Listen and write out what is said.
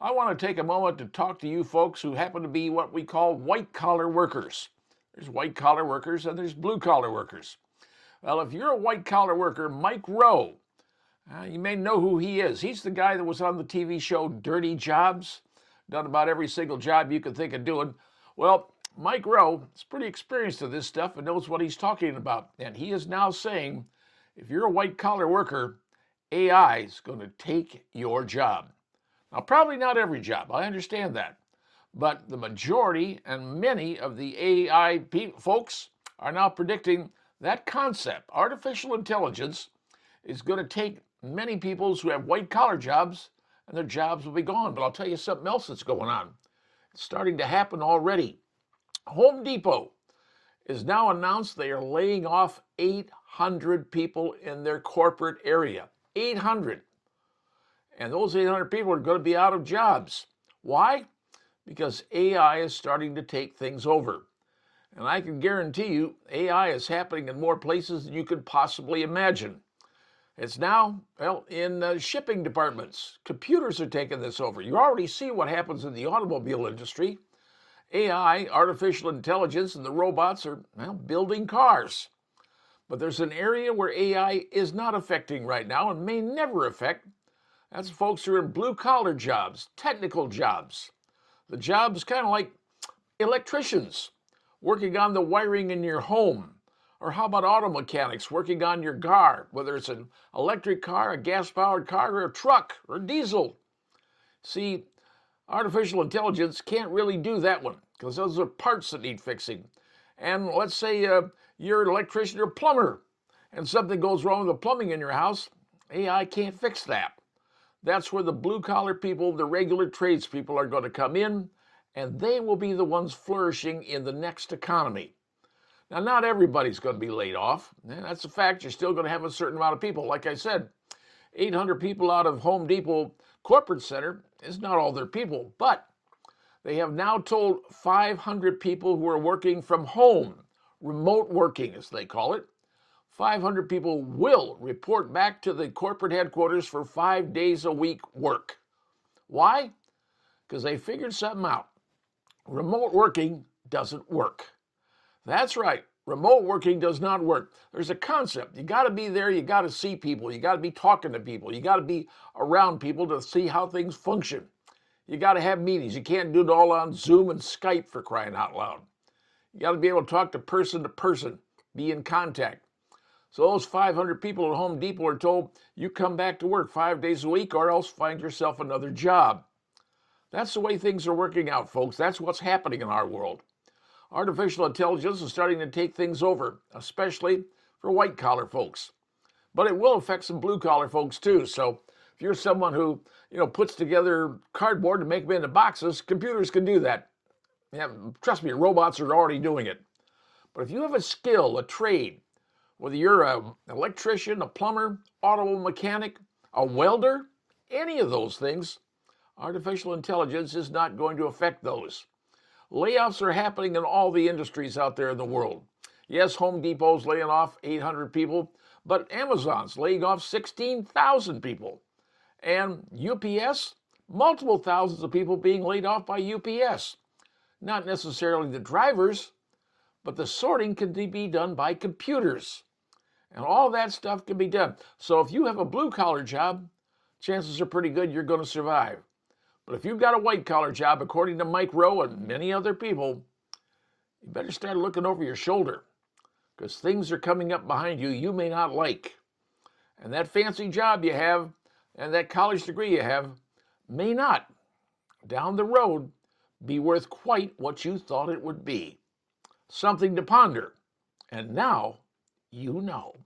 I want to take a moment to talk to you folks who happen to be what we call white collar workers. There's white collar workers and there's blue collar workers. Well, if you're a white collar worker, Mike Rowe, you may know who he is. He's the guy that was on the TV show Dirty Jobs, done about every single job you could think of doing. Well, Mike Rowe is pretty experienced at this stuff and knows what he's talking about. And he is now saying, if you're a white collar worker, AI is going to take your job. Now, probably not every job, I understand that, but the majority and many of the AI folks are now predicting that concept, artificial intelligence, is going to take many people who have white collar jobs and their jobs will be gone. But I'll tell you something else that's going on. It's starting to happen already. Home Depot is now announced they are laying off 800 people in their corporate area. 800. And those 800 people are going to be out of jobs. Why? Because AI is starting to take things over. And I can guarantee you, AI is happening in more places than you could possibly imagine. It's now, well, in shipping departments. Computers are taking this over. You already see what happens in the automobile industry. AI, artificial intelligence, and the robots are, well, building cars. But there's an area where AI is not affecting right now and may never affect. That's folks who are in blue-collar jobs, technical jobs. The jobs kind of like electricians, working on the wiring in your home. Or how about auto mechanics working on your car, whether it's an electric car, a gas-powered car, or a truck, or diesel. See, artificial intelligence can't really do that one because those are parts that need fixing. And let's say you're an electrician or plumber and something goes wrong with the plumbing in your house, AI can't fix that. That's where the blue-collar people, the regular tradespeople are going to come in, and they will be the ones flourishing in the next economy. Now, not everybody's going to be laid off. That's a fact. You're still going to have a certain amount of people. Like I said, 800 people out of Home Depot Corporate Center is not all their people, but they have now told 500 people who are working from home, remote working as they call it, 500 people will report back to the corporate headquarters for 5 days a week work. Why? Because they figured something out. Remote working doesn't work. That's right. Remote working does not work. There's a concept. You got to be there. You got to see people. You got to be talking to people. You got to be around people to see how things function. You got to have meetings. You can't do it all on Zoom and Skype for crying out loud. You got to be able to talk to person, be in contact. So those 500 people at Home Depot are told, you come back to work 5 days a week or else find yourself another job. That's the way things are working out, folks. That's what's happening in our world. Artificial intelligence is starting to take things over, especially for white-collar folks. But it will affect some blue-collar folks too. So if you're someone who, puts together cardboard and make them into boxes, computers can do that. Yeah, trust me, robots are already doing it. But if you have a skill, a trade, whether you're an electrician, a plumber, auto mechanic, a welder, any of those things, artificial intelligence is not going to affect those. Layoffs are happening in all the industries out there in the world. Yes, Home Depot's laying off 800 people, but Amazon's laying off 16,000 people. And UPS, multiple thousands of people being laid off by UPS. Not necessarily the drivers, but the sorting can be done by computers. And all that stuff can be done. So if you have a blue-collar job, chances are pretty good you're going to survive. But if you've got a white-collar job, according to Mike Rowe and many other people, you better start looking over your shoulder because things are coming up behind you you may not like. And that fancy job you have and that college degree you have may not, down the road, be worth quite what you thought it would be. Something to ponder. And now you know.